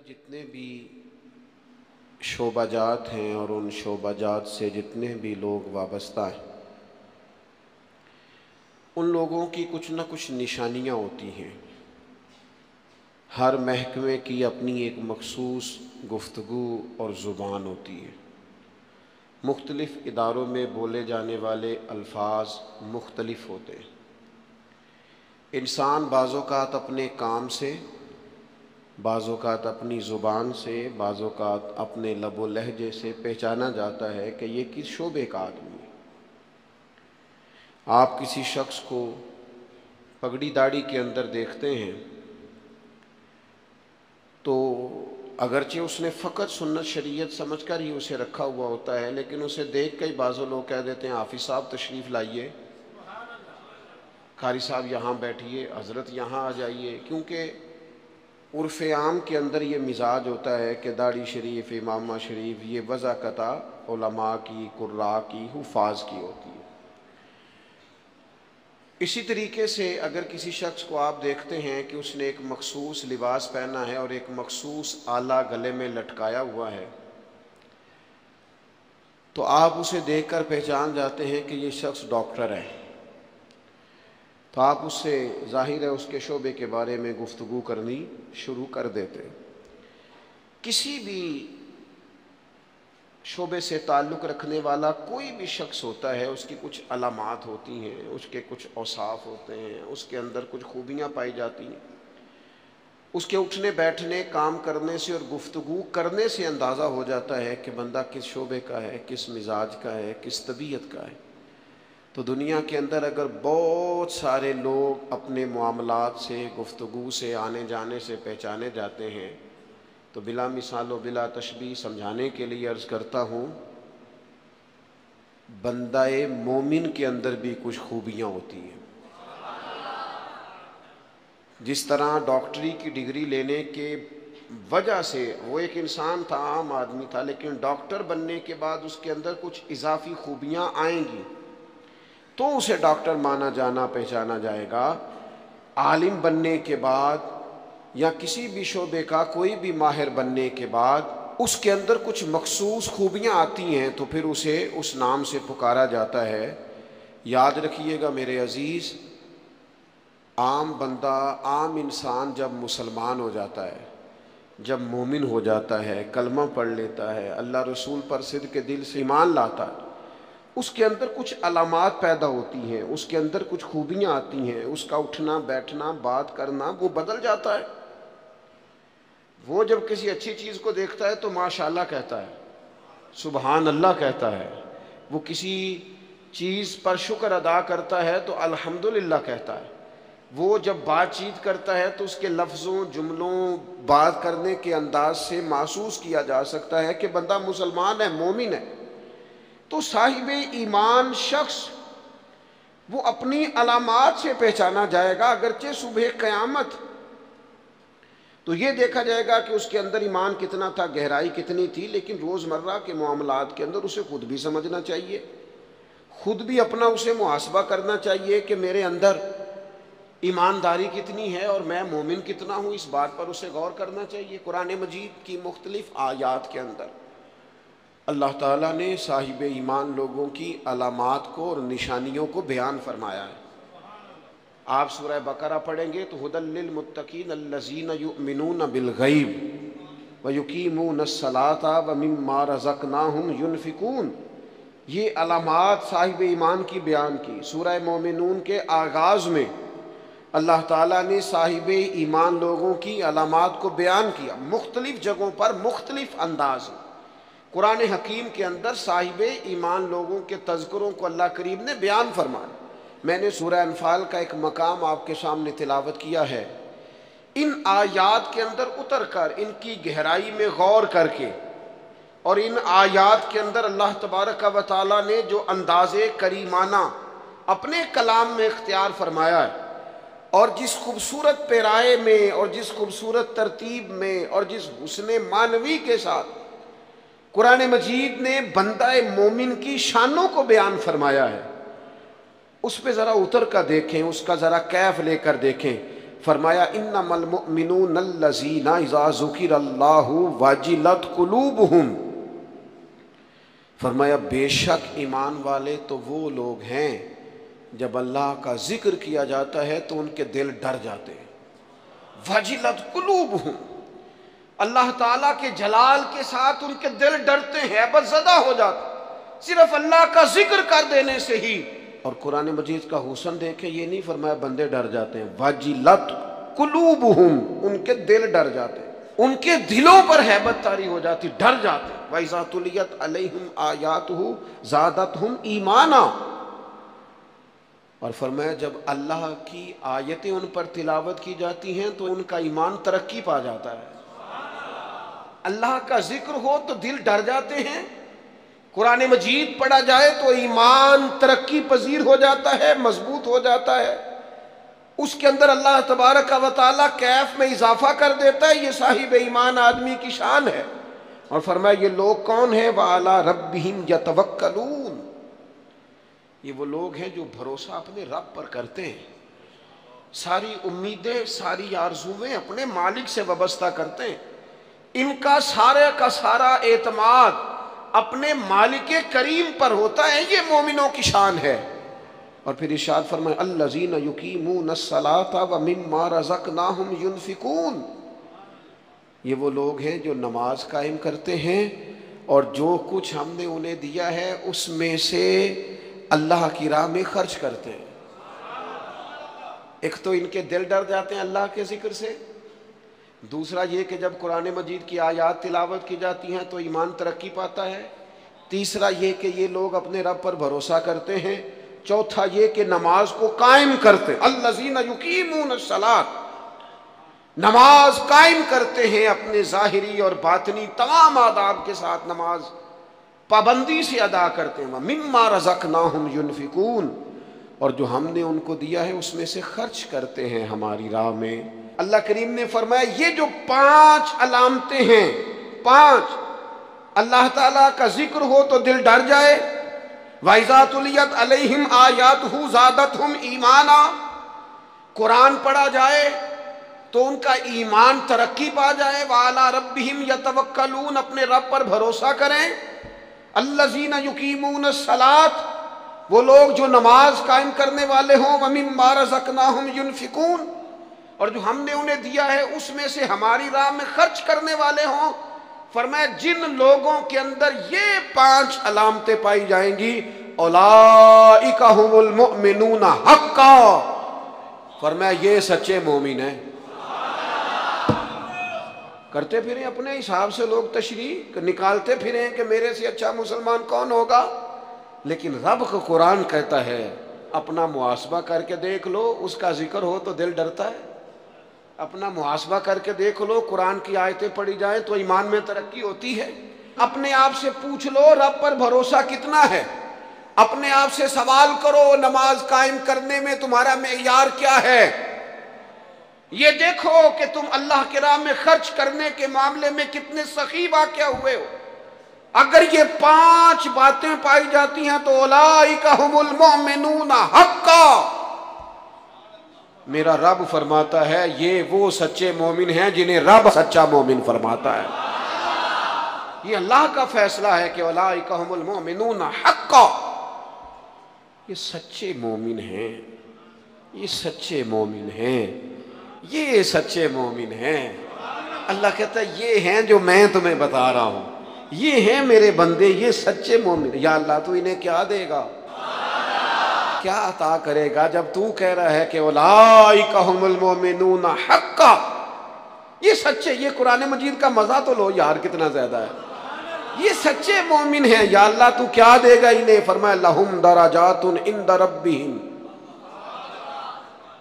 جتنے بھی شعبہ جات ہیں اور ان شعبہ جات سے جتنے بھی لوگ وابستہ ہیں، ان لوگوں کی کچھ نہ کچھ نشانیاں ہوتی ہیں۔ ہر محکمے کی اپنی ایک مخصوص گفتگو اور زبان ہوتی ہے۔ مختلف اداروں میں بولے جانے والے الفاظ مختلف ہوتے ہیں۔ انسان بعض اوقات اپنے کام سے، بعض اوقات اپنی زبان سے، بعض اوقات اپنے لب و لہجے سے پہچانا جاتا ہے کہ یہ کس شعبے کا آدمی ہے۔ آپ کسی شخص کو پگڑی داڑھی کے اندر دیکھتے ہیں تو اگرچہ اس نے فقط سنت شریعت سمجھ کر ہی اسے رکھا ہوا ہوتا ہے، لیکن اسے دیکھ کئی بعض لوگ کہہ دیتے ہیں حافظ صاحب تشریف لائیے، قاری صاحب یہاں بیٹھیے، حضرت یہاں آ جائیے، کیونکہ عرف عام کے اندر یہ مزاج ہوتا ہے کہ داڑھی شریف، امامہ شریف یہ وضاقتہ علماء کی، قراء کی، حفاظ کی ہوتی ہے۔ اسی طریقے سے اگر کسی شخص کو آپ دیکھتے ہیں کہ اس نے ایک مخصوص لباس پہنا ہے اور ایک مخصوص آلہ گلے میں لٹکایا ہوا ہے، تو آپ اسے دیکھ کر پہچان جاتے ہیں کہ یہ شخص ڈاکٹر ہے، تو آپ اس سے ظاہر ہے اس کے شعبے کے بارے میں گفتگو کرنی شروع کر دیتے ہیں۔ کسی بھی شعبے سے تعلق رکھنے والا کوئی بھی شخص ہوتا ہے، اس کی کچھ علامات ہوتی ہیں، اس کے کچھ اوصاف ہوتے ہیں، اس کے اندر کچھ خوبیاں پائی جاتی ہیں۔ اس کے اٹھنے بیٹھنے، کام کرنے سے اور گفتگو کرنے سے اندازہ ہو جاتا ہے کہ بندہ کس شعبے کا ہے، کس مزاج کا ہے، کس طبیعت کا ہے۔ تو دنیا کے اندر اگر بہت سارے لوگ اپنے معاملات سے، گفتگو سے، آنے جانے سے پہچانے جاتے ہیں، تو بلا مثال و بلا تشبیہ سمجھانے کے لیے عرض کرتا ہوں، بندہ مومن کے اندر بھی کچھ خوبیاں ہوتی ہیں۔ جس طرح ڈاکٹری کی ڈگری لینے کے وجہ سے وہ ایک انسان تھا، عام آدمی تھا، لیکن ڈاکٹر بننے کے بعد اس کے اندر کچھ اضافی خوبیاں آئیں گی تو اسے ڈاکٹر مانا جانا، پہچانا جائے گا۔ عالم بننے کے بعد یا کسی بھی شعبے کا کوئی بھی ماہر بننے کے بعد اس کے اندر کچھ مخصوص خوبیاں آتی ہیں تو پھر اسے اس نام سے پکارا جاتا ہے۔ یاد رکھیے گا میرے عزیز، عام بندہ، عام انسان جب مسلمان ہو جاتا ہے، جب مومن ہو جاتا ہے، کلمہ پڑھ لیتا ہے، اللہ رسول پر صدق کے دل سے ایمان لاتا ہے، اس کے اندر کچھ علامات پیدا ہوتی ہیں، اس کے اندر کچھ خوبیاں آتی ہیں، اس کا اٹھنا بیٹھنا، بات کرنا وہ بدل جاتا ہے۔ وہ جب کسی اچھی چیز کو دیکھتا ہے تو ماشاءاللہ کہتا ہے، سبحان اللہ کہتا ہے۔ وہ کسی چیز پر شکر ادا کرتا ہے تو الحمدللہ کہتا ہے۔ وہ جب بات چیت کرتا ہے تو اس کے لفظوں، جملوں، بات کرنے کے انداز سے محسوس کیا جا سکتا ہے کہ بندہ مسلمان ہے، مومن ہے۔ تو صاحب ایمان شخص وہ اپنی علامات سے پہچانا جائے گا، اگرچہ صبح قیامت تو یہ دیکھا جائے گا کہ اس کے اندر ایمان کتنا تھا، گہرائی کتنی تھی، لیکن روزمرہ کے معاملات کے اندر اسے خود بھی سمجھنا چاہیے، خود بھی اپنا اسے محاسبہ کرنا چاہیے کہ میرے اندر ایمانداری کتنی ہے اور میں مومن کتنا ہوں، اس بات پر اسے غور کرنا چاہیے۔ قرآن مجید کی مختلف آیات کے اندر اللہ تعالیٰ نے صاحب ایمان لوگوں کی علامات کو اور نشانیوں کو بیان فرمایا ہے۔ آپ سورہ بقرہ پڑھیں گے تو ھدی للمتقین الذین یؤمنون بالغیب ویقیمون الصلاۃ ومما رزقناہم ینفقون، یہ علامات صاحب ایمان کی بیان کی۔ سورہ مومنون کے آغاز میں اللہ تعالیٰ نے صاحب ایمان لوگوں کی علامات کو بیان کیا، مختلف جگہوں پر مختلف انداز میں۔ قرآن حکیم کے اندر صاحب ایمان لوگوں کے تذکروں کو اللہ کریم نے بیان فرمایا۔ میں نے سورہ انفال کا ایک مقام آپ کے سامنے تلاوت کیا ہے۔ ان آیات کے اندر اتر کر، ان کی گہرائی میں غور کر کے، اور ان آیات کے اندر اللہ تبارک و تعالیٰ نے جو انداز کریمانہ اپنے کلام میں اختیار فرمایا ہے، اور جس خوبصورت پیرائے میں اور جس خوبصورت ترتیب میں اور جس حسن معنوی کے ساتھ قرآن مجید نے بندہ مومن کی شانوں کو بیان فرمایا ہے، اس پہ ذرا اتر کر دیکھیں، اس کا ذرا کیف لے کر دیکھیں۔ فرمایا انما المؤمنون الذین اذا ذکر اللہ وجلت قلوبہم، فرمایا بے شک ایمان والے تو وہ لوگ ہیں جب اللہ کا ذکر کیا جاتا ہے تو ان کے دل ڈر جاتے ہیں. وجلت قلوبہم، اللہ تعالیٰ کے جلال کے ساتھ ان کے دل ڈرتے ہیں، ہیبت زدہ ہو جاتے صرف اللہ کا ذکر کر دینے سے ہی. اور قرآن مجید کا حسن دیکھیں، یہ نہیں فرمایا بندے ڈر جاتے ہیں، وجلت قلوبہم، ان کے دل ڈر جاتے ہیں، ان کے دلوں پر ہیبت طاری ہو جاتی، ڈر جاتے. وَإِذَا تُلِيَتْ عَلَيْهِمْ آيَاتُهُ زَادَتْهُمْ ایمانا، اور فرمایا جب اللہ کی آیتیں ان پر تلاوت کی جاتی ہیں تو ان کا ایمان ترقی پا جاتا ہے. اللہ کا ذکر ہو تو دل ڈر جاتے ہیں، قرآن مجید پڑھا جائے تو ایمان ترقی پذیر ہو جاتا ہے، مضبوط ہو جاتا ہے، اس کے اندر اللہ تبارک و تعالیٰ کیف میں اضافہ کر دیتا ہے. یہ صاحب ایمان آدمی کی شان ہے. اور فرمایا یہ لوگ کون ہیں؟ وَعَلَىٰ رَبِّهِمْ يَتَوَكَّلُونَ، یہ وہ لوگ ہیں جو بھروسہ اپنے رب پر کرتے ہیں، ساری امیدیں ساری آرزویں اپنے مالک سے وابستہ کرتے ہیں. ان کا سارے کا سارا اعتماد اپنے مالک کریم پر ہوتا ہے. یہ مومنوں کی شان ہے. اور پھر ارشاد فرمائے الذین یقیمون الصلاۃ ومما رزقناہم ینفقون، یہ وہ لوگ ہیں جو نماز قائم کرتے ہیں اور جو کچھ ہم نے انہیں دیا ہے اس میں سے اللہ کی راہ میں خرچ کرتے ہیں. ایک تو ان کے دل ڈر جاتے ہیں اللہ کے ذکر سے، دوسرا یہ کہ جب قرآن مجید کی آیات تلاوت کی جاتی ہیں تو ایمان ترقی پاتا ہے، تیسرا یہ کہ یہ لوگ اپنے رب پر بھروسہ کرتے ہیں، چوتھا یہ کہ نماز کو قائم کرتے ہیں. الذین یقیمون الصلاۃ، نماز قائم کرتے ہیں، اپنے ظاہری اور باطنی تمام آداب کے ساتھ نماز پابندی سے ادا کرتے ہیں. مما رزقناہم ینفقون، اور جو ہم نے ان کو دیا ہے اس میں سے خرچ کرتے ہیں ہماری راہ میں. اللہ کریم نے فرمایا یہ جو 5 علامتیں ہیں، 5، اللہ تعالیٰ کا ذکر ہو تو دل ڈر جائے، وَإِذَا تُلِيَتْ عَلَيْهِمْ آيَاتُهُ زَادَتْهُمْ ایمانا، قرآن پڑھا جائے تو ان کا ایمان ترقی پا جائے، وَعَلَىٰ رَبِّهِمْ يَتَوَكَّلُونَ، اپنے رب پر بھروسہ کریں. الَّذِينَ يُقِيمُونَ الصَّلَاةَ، وہ لوگ جو نماز قائم کرنے والے ہوں، وَمِمَّا رَزَقْنَاهُمْ يُنْفِقُونَ، اور جو ہم نے انہیں دیا ہے اس میں سے ہماری راہ میں خرچ کرنے والے ہوں. فرمایا جن لوگوں کے اندر یہ 5 علامتیں پائی جائیں گی، اولئک ھم المؤمنون حقا، فرمایا یہ سچے مومن ہیں. کرتے پھریں اپنے حساب سے لوگ تشریح نکالتے پھریں کہ میرے سے اچھا مسلمان کون ہوگا، لیکن رب کا قرآن کہتا ہے اپنا محاسبہ کر کے دیکھ لو، اس کا ذکر ہو تو دل ڈرتا ہے. اپنا محاسبہ کر کے دیکھ لو، قرآن کی آیتیں پڑھی جائیں تو ایمان میں ترقی ہوتی ہے. اپنے آپ سے پوچھ لو رب پر بھروسہ کتنا ہے، اپنے آپ سے سوال کرو نماز قائم کرنے میں تمہارا معیار کیا ہے. یہ دیکھو کہ تم اللہ کی راہ میں خرچ کرنے کے معاملے میں کتنے سخی واقع ہوئے ہو. اگر یہ 5 باتیں پائی جاتی ہیں تو اولئک ھم المؤمنون حقا، میرا رب فرماتا ہے یہ وہ سچے مومن ہیں جنہیں رب سچا مومن فرماتا ہے. یہ اللہ کا فیصلہ ہے کہ اولئک ھم المؤمنون حقا، یہ سچے مومن ہیں، یہ سچے مومن ہیں، یہ سچے مومن ہیں. اللہ کہتا ہے یہ ہیں جو میں تمہیں بتا رہا ہوں، یہ ہیں میرے بندے، یہ سچے مومن. یا اللہ تو انہیں کیا دے گا، کیا عطا کرے گا جب تو کہہ رہا ہے کہ اولئک ھم المؤمنون حقا، یہ سچے. یہ قرآن مجید کا مزہ تو لو یار کتنا زیادہ ہے. یہ سچے مومن ہیں، یا اللہ تو کیا دے گا انہیں. فرمایا لہم درجات عند ربہم،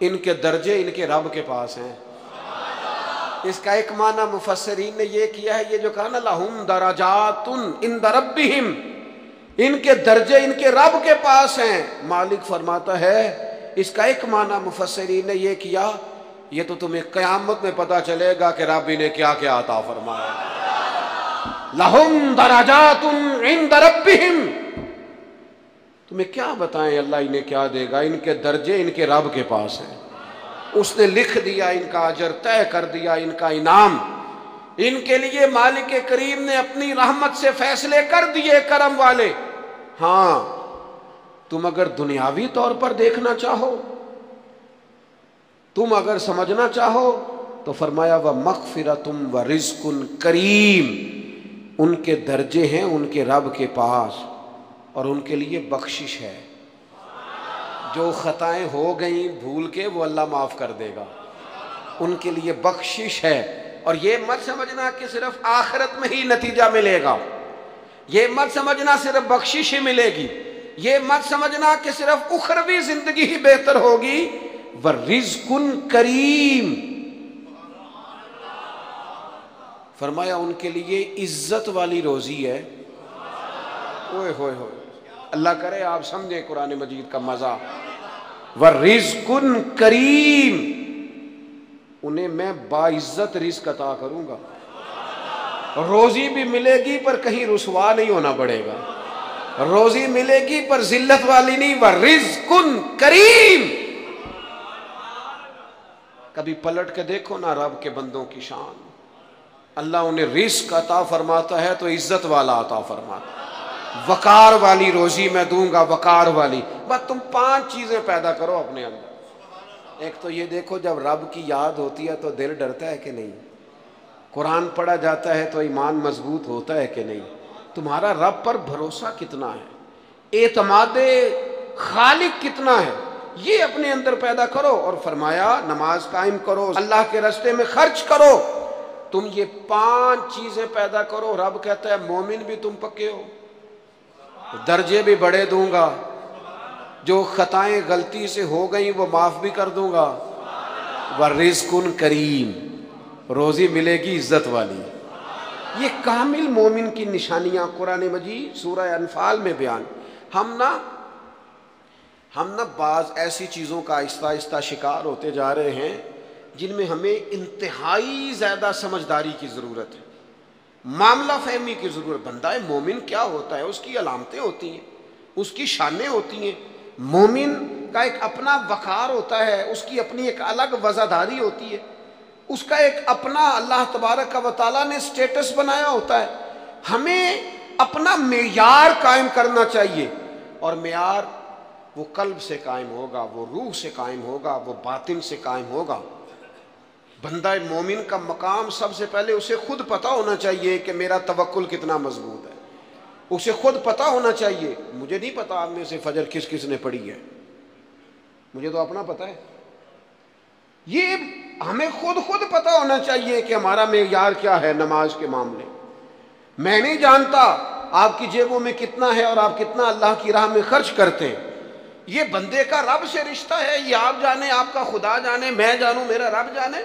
ان کے درجے ان کے رب کے پاس ہیں. اس کا ایک معنی مفسرین نے یہ کیا ہے، یہ جو کہا نا لہم درجات عند ربہم، ان کے درجے ان کے رب کے پاس ہیں. مالک فرماتا ہے اس کا ایک معنی مفسرین نے یہ کیا، یہ تو تمہیں قیامت میں پتا چلے گا کہ رب انہیں کیا کیا عطا فرمایا. لہم درجات عند ربہم، تمہیں کیا بتائیں اللہ انہیں کیا دے گا، ان کے درجے ان کے رب کے پاس ہیں. اس نے لکھ دیا ان کا اجر، طے کر دیا ان کا انعام۔ ان کے لیے مالک کریم نے اپنی رحمت سے فیصلے کر دیے کرم والے۔ ہاں تم اگر دنیاوی طور پر دیکھنا چاہو، تم اگر سمجھنا چاہو تو فرمایا وَمَغْفِرَةٌ وَرِزْقٌ کریم، ان کے درجے ہیں ان کے رب کے پاس، اور ان کے لیے بخشش ہے۔ جو خطائیں ہو گئیں بھول کے وہ اللہ معاف کر دے گا، ان کے لیے بخشش ہے۔ اور یہ مت سمجھنا کہ صرف آخرت میں ہی نتیجہ ملے گا، یہ مت سمجھنا صرف بخشش ہی ملے گی، یہ مت سمجھنا کہ صرف اخروی زندگی ہی بہتر ہوگی۔ وَرِزْقٌ کریم، فرمایا ان کے لیے عزت والی روزی ہے۔ اوئے ہوئے ہوئے، اللہ کرے آپ سمجھیں قرآن مجید کا مزہ۔ وَرِزْقٌ کریم، انہیں میں باعزت رزق عطا کروں گا، روزی بھی ملے گی پر کہیں رسوا نہیں ہونا پڑے گا، روزی ملے گی پر ذلت والی نہیں۔ وَرِزْقٌ کریم، کبھی پلٹ کے دیکھو نا رب کے بندوں کی شان، اللہ انہیں رزق عطا فرماتا ہے تو عزت والا عطا فرماتا ہے، وقار والی روزی میں دوں گا، وقار والی۔ بس تم 5 چیزیں پیدا کرو اپنے اندر۔ ایک تو یہ دیکھو جب رب کی یاد ہوتی ہے تو دل ڈرتا ہے کہ نہیں، قرآن پڑھا جاتا ہے تو ایمان مضبوط ہوتا ہے کہ نہیں، تمہارا رب پر بھروسہ کتنا ہے، اعتماد خالق کتنا ہے، یہ اپنے اندر پیدا کرو۔ اور فرمایا نماز قائم کرو، اللہ کے راستے میں خرچ کرو۔ تم یہ 5 چیزیں پیدا کرو، رب کہتا ہے مومن بھی تم پکے ہو، درجے بھی بڑے دوں گا، جو خطائیں غلطی سے ہو گئیں وہ معاف بھی کر دوں گا۔ وَرِزْقٌ کریم، روزی ملے گی عزت والی۔ یہ کامل مومن کی نشانیاں قرآن مجید سورہ انفال میں بیان۔ ہم نا بعض ایسی چیزوں کا آہستہ آہستہ شکار ہوتے جا رہے ہیں جن میں ہمیں انتہائی زیادہ سمجھداری کی ضرورت ہے، معاملہ فہمی کی ضرورت۔ بندہ مومن کیا ہوتا ہے، اس کی علامتیں ہوتی ہیں، اس کی شانیں ہوتی ہیں۔ مومن کا ایک اپنا وقار ہوتا ہے، اس کی اپنی ایک الگ وزاداری ہوتی ہے، اس کا ایک اپنا اللہ تبارک و تعالیٰ نے سٹیٹس بنایا ہوتا ہے۔ ہمیں اپنا معیار قائم کرنا چاہیے، اور معیار وہ قلب سے قائم ہوگا، وہ روح سے قائم ہوگا، وہ باطن سے قائم ہوگا۔ بندہ مومن کا مقام سب سے پہلے اسے خود پتہ ہونا چاہیے کہ میرا توکل کتنا مضبوط ہے، اسے خود پتہ ہونا چاہیے۔ مجھے نہیں پتا آپ میں سے فجر کس کس نے پڑھی ہے، مجھے تو اپنا پتہ ہے۔ یہ ہمیں خود پتہ ہونا چاہیے کہ ہمارا معیار کیا ہے نماز کے معاملے۔ میں نہیں جانتا آپ کی جیبوں میں کتنا ہے اور آپ کتنا اللہ کی راہ میں خرچ کرتے ہیں، یہ بندے کا رب سے رشتہ ہے، یہ آپ جانے، آپ کا خدا جانے، میں جانوں، میرا رب جانے۔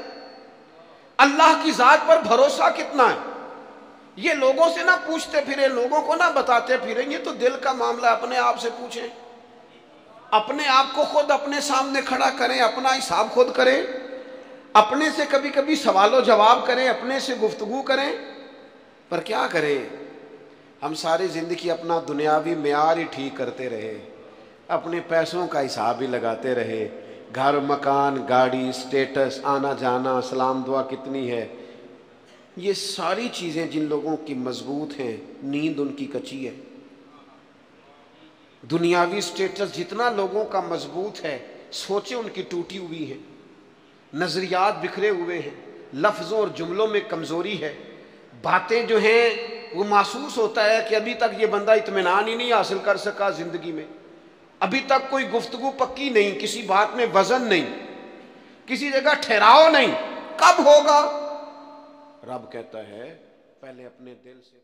اللہ کی ذات پر بھروسہ کتنا ہے، یہ لوگوں سے نہ پوچھتے پھریں، لوگوں کو نہ بتاتے پھریں، یہ تو دل کا معاملہ اپنے آپ سے پوچھیں، اپنے آپ کو خود اپنے سامنے کھڑا کریں، اپنا حساب خود کریں، اپنے سے کبھی کبھی سوال و جواب کریں، اپنے سے گفتگو کریں۔ پر کیا کریں، ہم ساری زندگی اپنا دنیاوی معیار ہی ٹھیک کرتے رہے، اپنے پیسوں کا حساب ہی لگاتے رہے، گھر مکان گاڑی سٹیٹس آنا جانا سلام دعا کتنی ہے، یہ ساری چیزیں جن لوگوں کی مضبوط ہیں نیند ان کی کچی ہے۔ دنیاوی سٹیٹس جتنا لوگوں کا مضبوط ہے سوچیں ان کی ٹوٹی ہوئی ہیں، نظریات بکھرے ہوئے ہیں، لفظوں اور جملوں میں کمزوری ہے، باتیں جو ہیں وہ محسوس ہوتا ہے کہ ابھی تک یہ بندہ اطمینان ہی نہیں حاصل کر سکا زندگی میں، ابھی تک کوئی گفتگو پکی نہیں، کسی بات میں وزن نہیں، کسی جگہ ٹھہراؤ نہیں، کب ہوگا؟ رب کہتا ہے پہلے اپنے دل سے